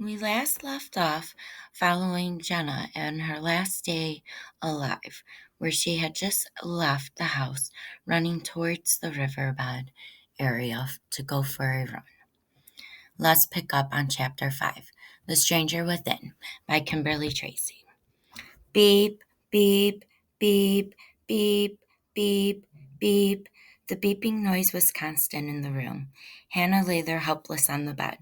We last left off following Jenna and her last day alive, where she had just left the house running towards the riverbed area to go for a run. Let's pick up on Chapter 5, The Stranger Within, by Kimberly Tracy. Beep, beep, beep, beep, beep, beep. The beeping noise was constant in the room. Hannah lay there helpless on the bed.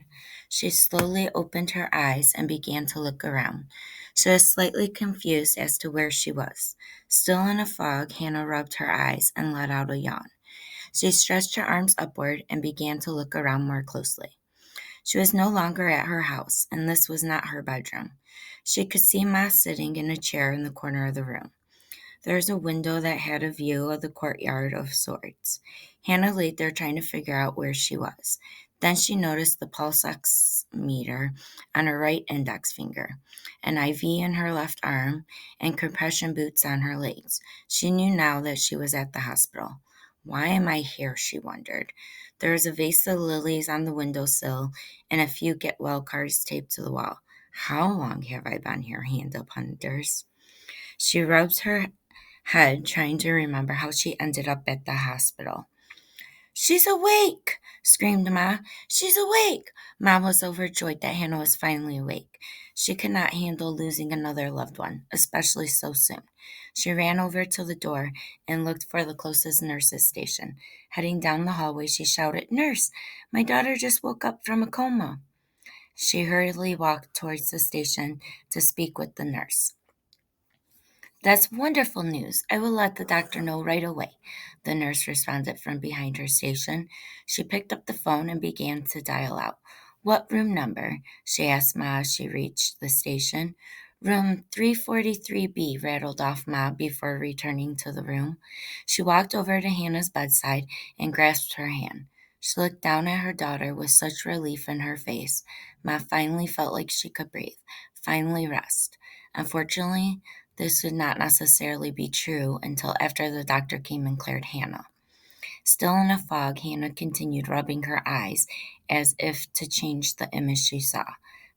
She slowly opened her eyes and began to look around. She was slightly confused as to where she was. Still in a fog, Hannah rubbed her eyes and let out a yawn. She stretched her arms upward and began to look around more closely. She was no longer at her house, and this was not her bedroom. She could see Ma sitting in a chair in the corner of the room. There was a window that had a view of the courtyard of sorts. Hannah laid there trying to figure out where she was. Then she noticed the pulse oximeter on her right index finger, an IV in her left arm, and compression boots on her legs. She knew now that she was at the hospital. Why am I here? She wondered. There was a vase of lilies on the windowsill and a few get well cards taped to the wall. How long have I been here? Hannah ponders. She rubbed her head, trying to remember how she ended up at the hospital. She's awake! Screamed Ma. She's awake! Ma was overjoyed that Hannah was finally awake. She could not handle losing another loved one, especially so soon. She ran over to the door and looked for the closest nurse's station. Heading down the hallway, she shouted, "Nurse, my daughter just woke up from a coma." She hurriedly walked towards the station to speak with the nurse. "That's wonderful news. I will let the doctor know right away," the nurse responded from behind her station. She picked up the phone and began to dial out. "What room number?" she asked Ma as she reached the station. "Room 343B," rattled off Ma before returning to the room. She walked over to Hannah's bedside and grasped her hand. She looked down at her daughter with such relief in her face. Ma finally felt like she could breathe, finally rest. Unfortunately, this would not necessarily be true until after the doctor came and cleared Hannah. Still in a fog, Hannah continued rubbing her eyes as if to change the image she saw.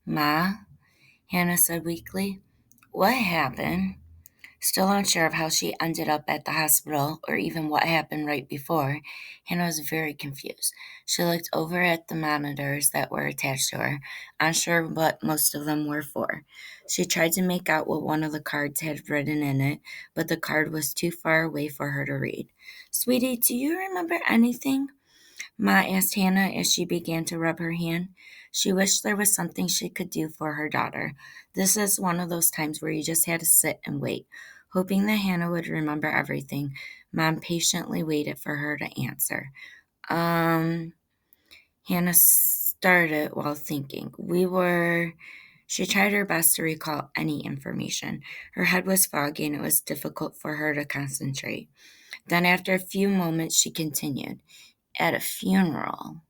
"Ma," Hannah said weakly, "what happened?" Still unsure of how she ended up at the hospital or even what happened right before, Hannah was very confused. She looked over at the monitors that were attached to her, unsure what most of them were for. She tried to make out what one of the cards had written in it, but the card was too far away for her to read. "Sweetie, do you remember anything?" Ma asked Hannah as she began to rub her hand. She wished there was something she could do for her daughter. This is one of those times where you just had to sit and wait. Hoping that Hannah would remember everything, Mom patiently waited for her to answer. Hannah started while thinking. She tried her best to recall any information. Her head was foggy and it was difficult for her to concentrate. Then after a few moments, she continued. "At a funeral."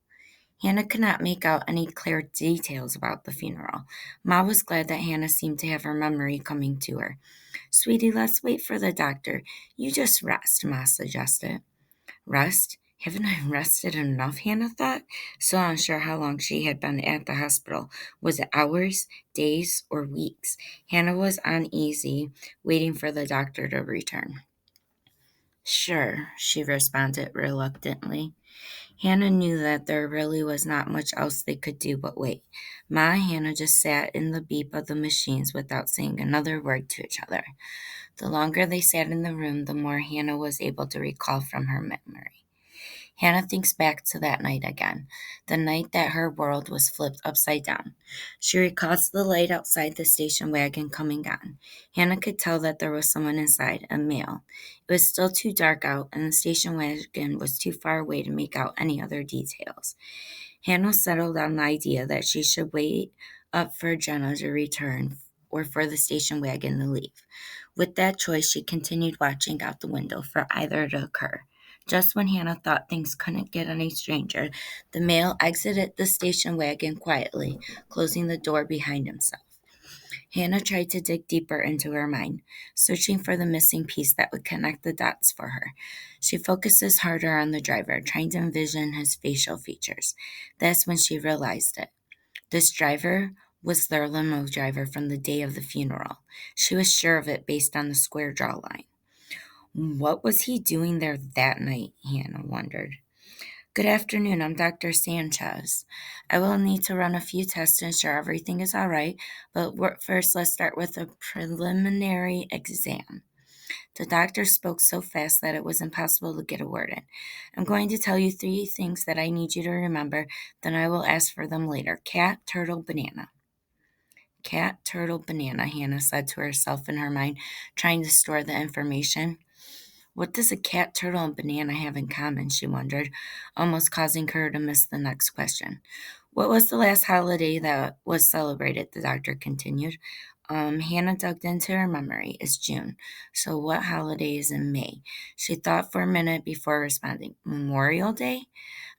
Hannah could not make out any clear details about the funeral. Ma was glad that Hannah seemed to have her memory coming to her. "Sweetie, let's wait for the doctor. You just rest," Ma suggested. Rest? Haven't I rested enough? Hannah thought, still unsure how long she had been at the hospital. Was it hours, days, or weeks? Hannah was uneasy, waiting for the doctor to return. "Sure," she responded reluctantly. Hannah knew that there really was not much else they could do but wait. Ma and Hannah just sat in the beep of the machines without saying another word to each other. The longer they sat in the room, the more Hannah was able to recall from her memory. Hannah thinks back to that night again, the night that her world was flipped upside down. She recalls the light outside the station wagon coming on. Hannah could tell that there was someone inside, a male. It was still too dark out, and the station wagon was too far away to make out any other details. Hannah settled on the idea that she should wait up for Jenna to return or for the station wagon to leave. With that choice, she continued watching out the window for either to occur. Just when Hannah thought things couldn't get any stranger, the male exited the station wagon quietly, closing the door behind himself. Hannah tried to dig deeper into her mind, searching for the missing piece that would connect the dots for her. She focuses harder on the driver, trying to envision his facial features. That's when she realized it. This driver was their limo driver from the day of the funeral. She was sure of it based on the square jawline. What was he doing there that night? Hannah wondered. Good afternoon, I'm Dr. Sanchez. I will need to run a few tests to ensure everything is all right, but first let's start with a preliminary exam. The doctor spoke so fast that it was impossible to get a word in. I'm going to tell you 3 things that I need you to remember, then I will ask for them later. Cat, turtle, banana. Cat, turtle, banana, Hannah said to herself in her mind, trying to store the information. What does a cat, turtle, and banana have in common? She wondered, almost causing her to miss the next question. What was the last holiday that was celebrated? The doctor continued. Hannah dug into her memory. It's June. So what holiday is in May? She thought for a minute before responding. Memorial Day?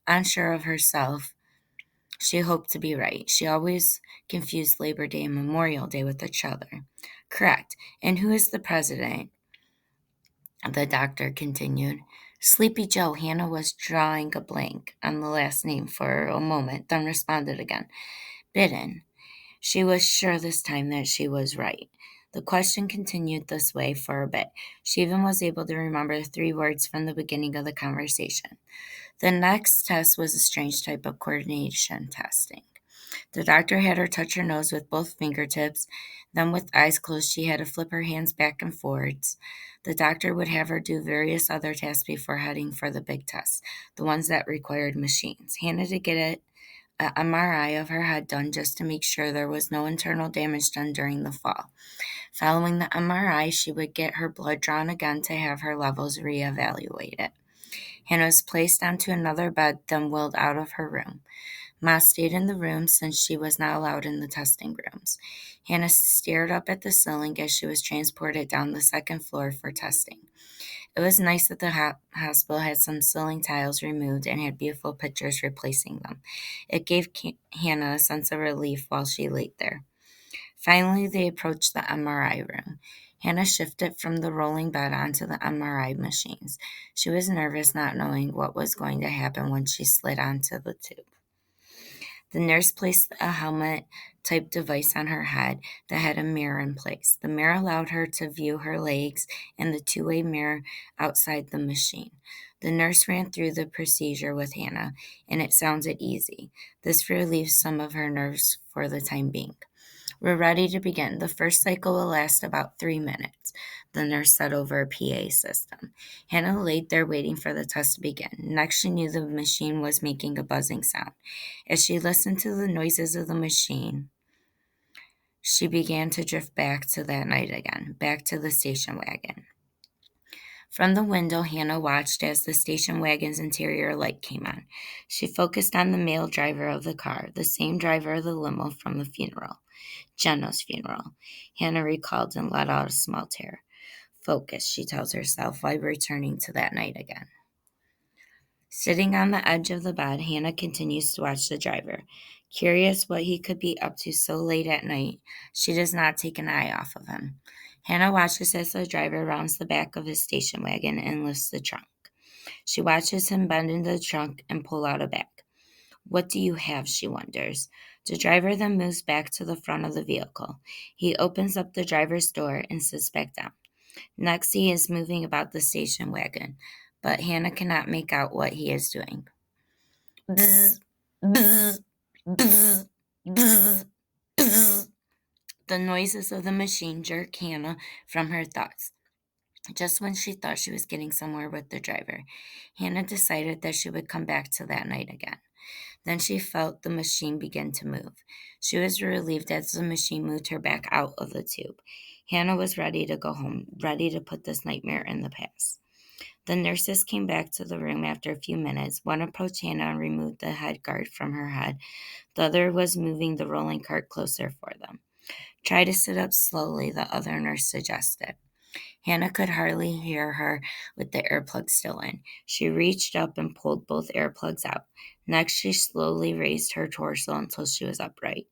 Unsure of herself, she hoped to be right. She always confused Labor Day and Memorial Day with each other. Correct. And who is the president? The doctor continued. Sleepy Joe. Hannah was drawing a blank on the last name for a moment, then responded again. Biden. She was sure this time that she was right. The question continued this way for a bit. She even was able to remember 3 words from the beginning of the conversation. The next test was a strange type of coordination testing. The doctor had her touch her nose with both fingertips. Then, with eyes closed, she had to flip her hands back and forwards. The doctor would have her do various other tasks before heading for the big tests, the ones that required machines. Hannah to get an MRI of her head done just to make sure there was no internal damage done during the fall. Following the MRI, she would get her blood drawn again to have her levels reevaluated. Hannah was placed onto another bed, then wheeled out of her room. Ma stayed in the room since she was not allowed in the testing rooms. Hannah stared up at the ceiling as she was transported down the second floor for testing. It was nice that the hospital had some ceiling tiles removed and had beautiful pictures replacing them. It gave Hannah a sense of relief while she lay there. Finally, they approached the MRI room. Hannah shifted from the rolling bed onto the MRI machines. She was nervous, not knowing what was going to happen when she slid onto the tube. The nurse placed a helmet-type device on her head that had a mirror in place. The mirror allowed her to view her legs and the two-way mirror outside the machine. The nurse ran through the procedure with Hannah, and it sounded easy. This relieved some of her nerves for the time being. We're ready to begin. The first cycle will last about 3 minutes, the nurse said over a PA system. Hannah laid there waiting for the test to begin. Next, she knew the machine was making a buzzing sound. As she listened to the noises of the machine, she began to drift back to that night again, back to the station wagon. From the window, Hannah watched as the station wagon's interior light came on. She focused on the male driver of the car, the same driver of the limo from the funeral. Jenna's funeral. Hannah recalled and let out a small tear. Focus, she tells herself, while returning to that night again. Sitting on the edge of the bed, Hannah continues to watch the driver. Curious what he could be up to so late at night, she does not take an eye off of him. Hannah watches as the driver rounds the back of his station wagon and lifts the trunk. She watches him bend into the trunk and pull out a bag. What do you have, she wonders. The driver then moves back to the front of the vehicle. He opens up the driver's door and sits back down. Next, he is moving about the station wagon, but Hannah cannot make out what he is doing. Bzz, bzz, bzz, bzz, bzz. The noises of the machine jerk Hannah from her thoughts. Just when she thought she was getting somewhere with the driver, Hannah decided that she would come back to that night again. Then she felt the machine begin to move. She was relieved as the machine moved her back out of the tube. Hannah was ready to go home, ready to put this nightmare in the past. The nurses came back to the room after a few minutes. One approached Hannah and removed the head guard from her head. The other was moving the rolling cart closer for them. Try to sit up slowly, the other nurse suggested. Hannah could hardly hear her with the earplugs still in. She reached up and pulled both earplugs out. Next, she slowly raised her torso until she was upright.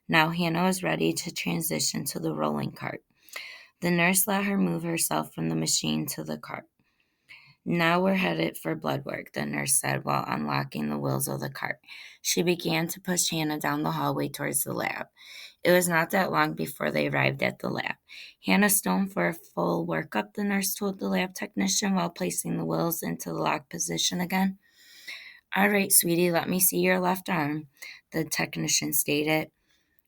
Now Hannah was ready to transition to the rolling cart. The nurse let her move herself from the machine to the cart. Now we're headed for blood work, the nurse said while unlocking the wheels of the cart. She began to push Hannah down the hallway towards the lab. It was not that long before they arrived at the lab. Hannah stoned for a full workup, the nurse told the lab technician while placing the wheels into the lock position again. All right, sweetie, let me see your left arm, the technician stated.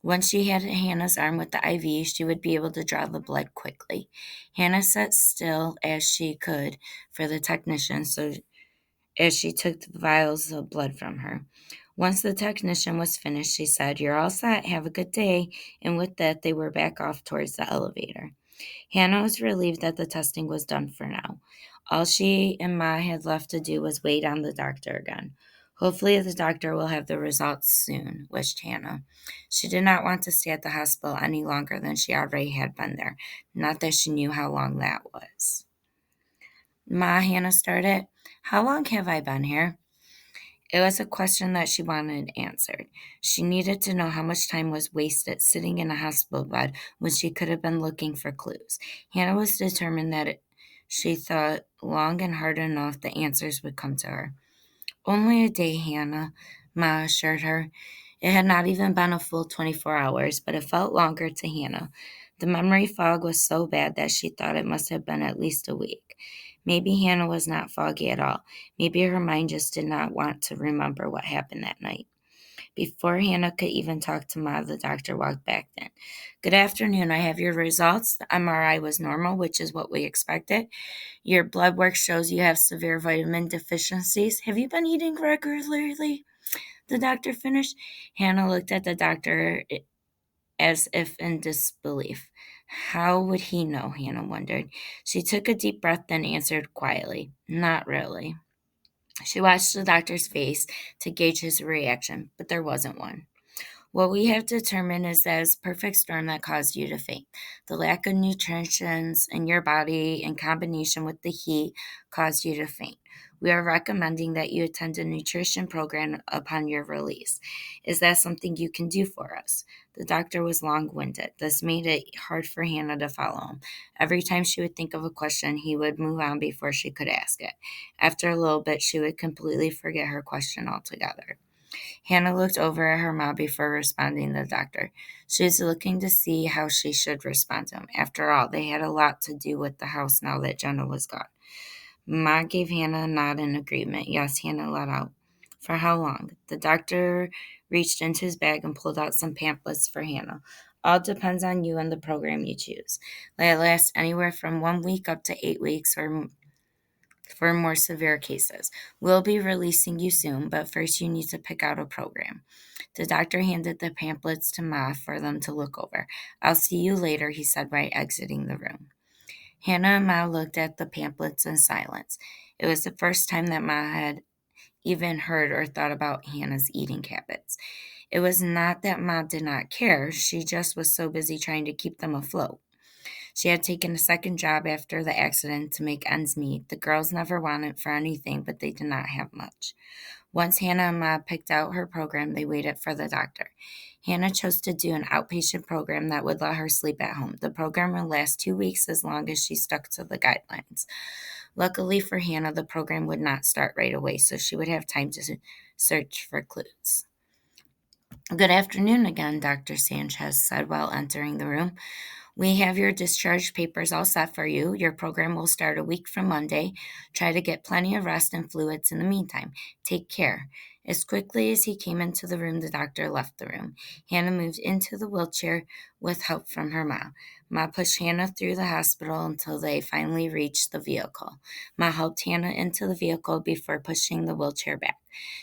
Once she had Hannah's arm with the IV, she would be able to draw the blood quickly. Hannah sat still as she could for the technician so as she took the vials of blood from her. Once the technician was finished, she said, "You're all set. Have a good day." And with that, they were back off towards the elevator. Hannah was relieved that the testing was done for now. All she and Ma had left to do was wait on the doctor again. Hopefully, the doctor will have the results soon, wished Hannah. She did not want to stay at the hospital any longer than she already had been there, not that she knew how long that was. Ma, Hannah started, "How long have I been here?" It was a question that she wanted answered. She needed to know how much time was wasted sitting in a hospital bed when she could have been looking for clues. Hannah was determined that she thought long and hard enough the answers would come to her. "Only a day, Hannah," Ma assured her. It had not even been a full 24 hours, but it felt longer to Hannah. The memory fog was so bad that she thought it must have been at least a week. Maybe Hannah was not foggy at all. Maybe her mind just did not want to remember what happened that night. Before Hannah could even talk to Ma, the doctor walked back in. "Good afternoon. I have your results. The MRI was normal, which is what we expected. Your blood work shows you have severe vitamin deficiencies. Have you been eating regularly?" The doctor finished. Hannah looked at the doctor as if in disbelief. How would he know? Hannah wondered. She took a deep breath, then answered quietly, "Not really." She watched the doctor's face to gauge his reaction, but there wasn't one. "What we have determined is that it's a perfect storm that caused you to faint. The lack of nutrition in your body in combination with the heat caused you to faint. We are recommending that you attend a nutrition program upon your release. Is that something you can do for us?" The doctor was long-winded. This made it hard for Hannah to follow him. Every time she would think of a question, he would move on before she could ask it. After a little bit, she would completely forget her question altogether. Hannah looked over at her mom before responding to the doctor. She was looking to see how she should respond to him. After all, they had a lot to do with the house now that Jenna was gone. Ma gave Hannah a nod in agreement. Yes, Hannah let out. "For how long?" The doctor reached into his bag and pulled out some pamphlets for Hannah. "All depends on you and the program you choose. They last anywhere from 1 week up to 8 weeks or for more severe cases. We'll be releasing you soon, but first you need to pick out a program." The doctor handed the pamphlets to Ma for them to look over. "I'll see you later," he said right exiting the room. Hannah and Ma looked at the pamphlets in silence. It was the first time that Ma had even heard or thought about Hannah's eating habits. It was not that Ma did not care, she just was so busy trying to keep them afloat. She had taken a second job after the accident to make ends meet. The girls never wanted for anything, but they did not have much. Once Hannah and Ma picked out her program, they waited for the doctor. Hannah chose to do an outpatient program that would let her sleep at home. The program would last 2 weeks as long as she stuck to the guidelines. Luckily for Hannah, the program would not start right away, so she would have time to search for clues. "Good afternoon again," Dr. Sanchez said while entering the room. "We have your discharge papers all set for you. Your program will start a week from Monday. Try to get plenty of rest and fluids in the meantime. Take care." As quickly as he came into the room, the doctor left the room. Hannah moved into the wheelchair with help from her ma. Ma pushed Hannah through the hospital until they finally reached the vehicle. Ma helped Hannah into the vehicle before pushing the wheelchair back.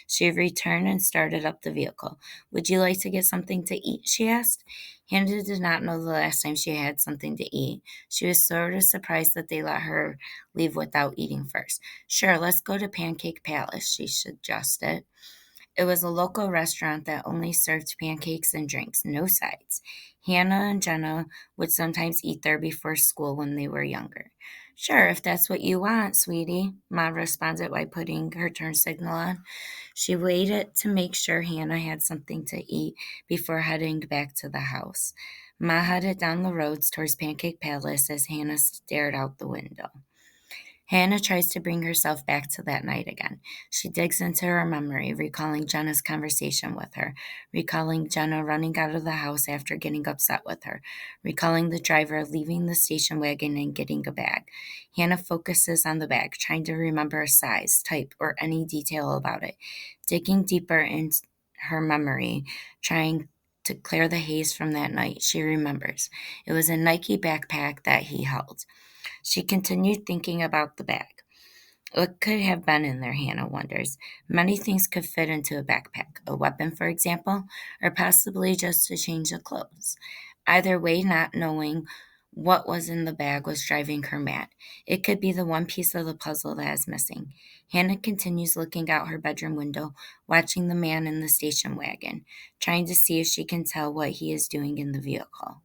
She returned and started up the vehicle. "Would you like to get something to eat?" she asked. Hannah did not know the last time she had something to eat. She was sort of surprised that they let her leave without eating first. "Sure, let's go to Pancake Palace," she suggested. It was a local restaurant that only served pancakes and drinks, no sides. Hannah and Jenna would sometimes eat there before school when they were younger. "Sure, if that's what you want, sweetie," Ma responded by putting her turn signal on. She waited to make sure Hannah had something to eat before heading back to the house. Ma headed down the roads towards Pancake Palace as Hannah stared out the window. Hannah tries to bring herself back to that night again. She digs into her memory, recalling Jenna's conversation with her, recalling Jenna running out of the house after getting upset with her, recalling the driver leaving the station wagon and getting a bag. Hannah focuses on the bag, trying to remember a size, type, or any detail about it, digging deeper into her memory, trying to clear the haze from that night. She remembers. It was a Nike backpack that he held. She continued thinking about the bag. What could have been in there, Hannah wonders. Many things could fit into a backpack. A weapon, for example, or possibly just a change of clothes. Either way, not knowing what was in the bag was driving her mad. It could be the one piece of the puzzle that is missing. Hannah continues looking out her bedroom window, watching the man in the station wagon, trying to see if she can tell what he is doing in the vehicle.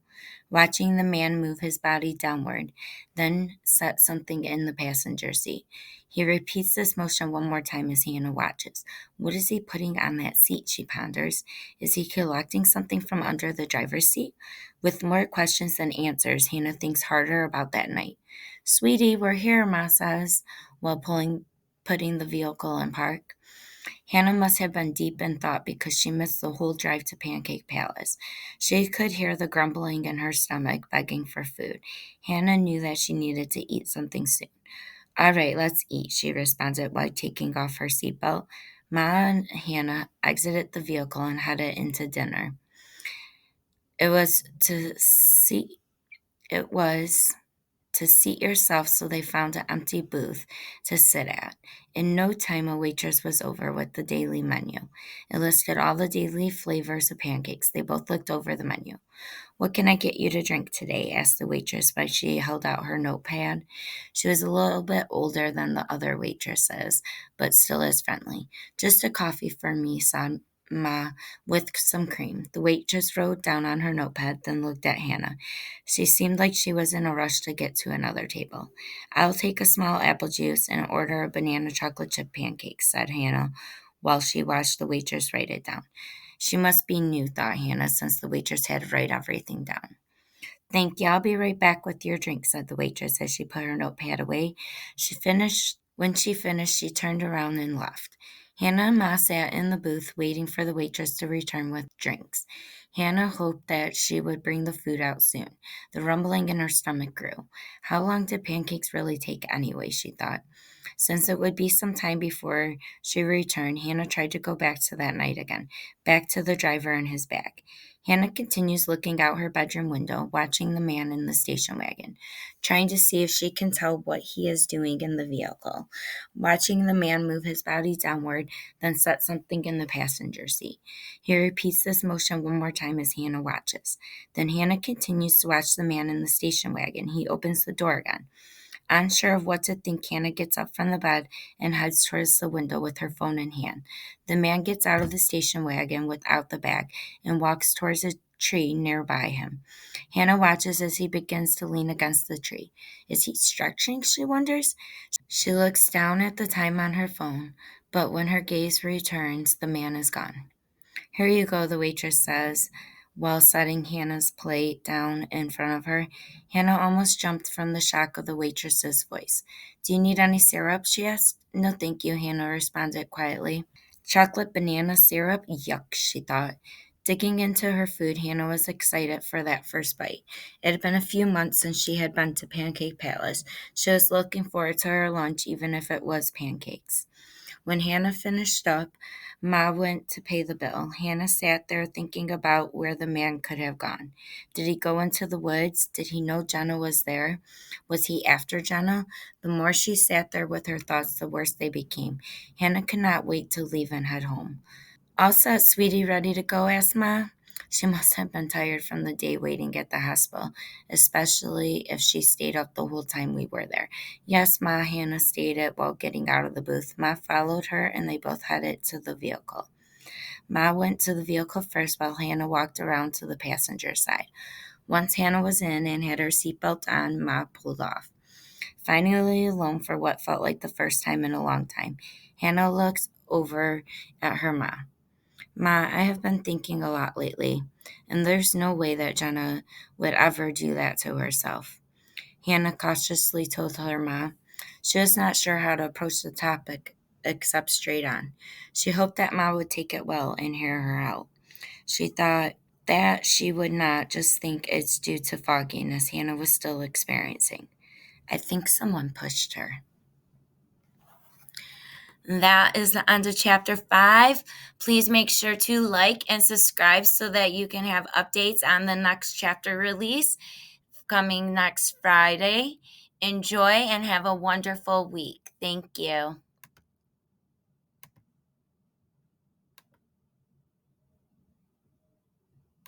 Watching the man move his body downward, then set something in the passenger seat. He repeats this motion one more time as Hannah watches. What is he putting on that seat, she ponders. Is he collecting something from under the driver's seat? With more questions than answers, Hannah thinks harder about that night. Sweetie, we're here, Ma says, while putting the vehicle in park. Hannah must have been deep in thought because she missed the whole drive to Pancake Palace. She could hear the grumbling in her stomach, begging for food. Hannah knew that she needed to eat something soon. All right, let's eat, she responded while taking off her seatbelt. Ma and Hannah exited the vehicle and headed into dinner. It was to see it was to seat yourself, so they found an empty booth to sit at. In no time, a waitress was over with the daily menu. It listed all the daily flavors of pancakes. They both looked over the menu. What can I get you to drink today? Asked the waitress while she held out her notepad. She was a little bit older than the other waitresses, but still as friendly. Just a coffee for me, said Ma, with some cream. The waitress wrote down on her notepad, then looked at Hannah. She seemed like she was in a rush to get to another table. I'll take a small apple juice and order a banana chocolate chip pancake, said Hannah, while she watched the waitress write it down. She must be new, thought Hannah, since the waitress had to write everything down. Thank you. I'll be right back with your drink, said the waitress as she put her notepad away. When she finished, she turned around and left. Hannah and Ma sat in the booth waiting for the waitress to return with drinks. Hannah hoped that she would bring the food out soon. The rumbling in her stomach grew. How long did pancakes really take anyway, she thought. Since it would be some time before she returned, Hannah tried to go back to that night again, back to the driver and his bag. Hannah continues looking out her bedroom window, watching the man in the station wagon, trying to see if she can tell what he is doing in the vehicle. Watching the man move his body downward, then set something in the passenger seat. He repeats this motion one more time as Hannah watches. Then Hannah continues to watch the man in the station wagon. He opens the door again. Unsure of what to think, Hannah gets up from the bed and heads towards the window with her phone in hand. The man gets out of the station wagon without the bag and walks towards a tree nearby him. Hannah watches as he begins to lean against the tree. Is he stretching, she wonders? She looks down at the time on her phone, but when her gaze returns, the man is gone. Here you go, the waitress says, while setting Hannah's plate down in front of her. Hannah almost jumped from the shock of the waitress's voice. Do you need any syrup? She asked. No, thank you, Hannah responded quietly. Chocolate banana syrup? Yuck, she thought. Digging into her food, Hannah was excited for that first bite. It had been a few months since she had been to Pancake Palace. She was looking forward to her lunch, even if it was pancakes. When Hannah finished up, Ma went to pay the bill. Hannah sat there thinking about where the man could have gone. Did he go into the woods? Did he know Jenna was there? Was he after Jenna? The more she sat there with her thoughts, the worse they became. Hannah could not wait to leave and head home. All set, sweetie, ready to go? Asked Ma. She must have been tired from the day waiting at the hospital, especially if she stayed up the whole time we were there. Yes, Ma, Hannah stated while getting out of the booth. Ma followed her, and they both headed to the vehicle. Ma went to the vehicle first while Hannah walked around to the passenger side. Once Hannah was in and had her seatbelt on, Ma pulled off. Finally alone for what felt like the first time in a long time, Hannah looked over at her Ma. Ma, I have been thinking a lot lately, and there's no way that Jenna would ever do that to herself. Hannah cautiously told her Ma. She was not sure how to approach the topic except straight on. She hoped that Ma would take it well and hear her out. She thought that she would not just think it's due to fogginess Hannah was still experiencing. I think someone pushed her. That is the end of chapter 5. Please make sure to like and subscribe so that you can have updates on the next chapter release coming next Friday. Enjoy and have a wonderful week. Thank you.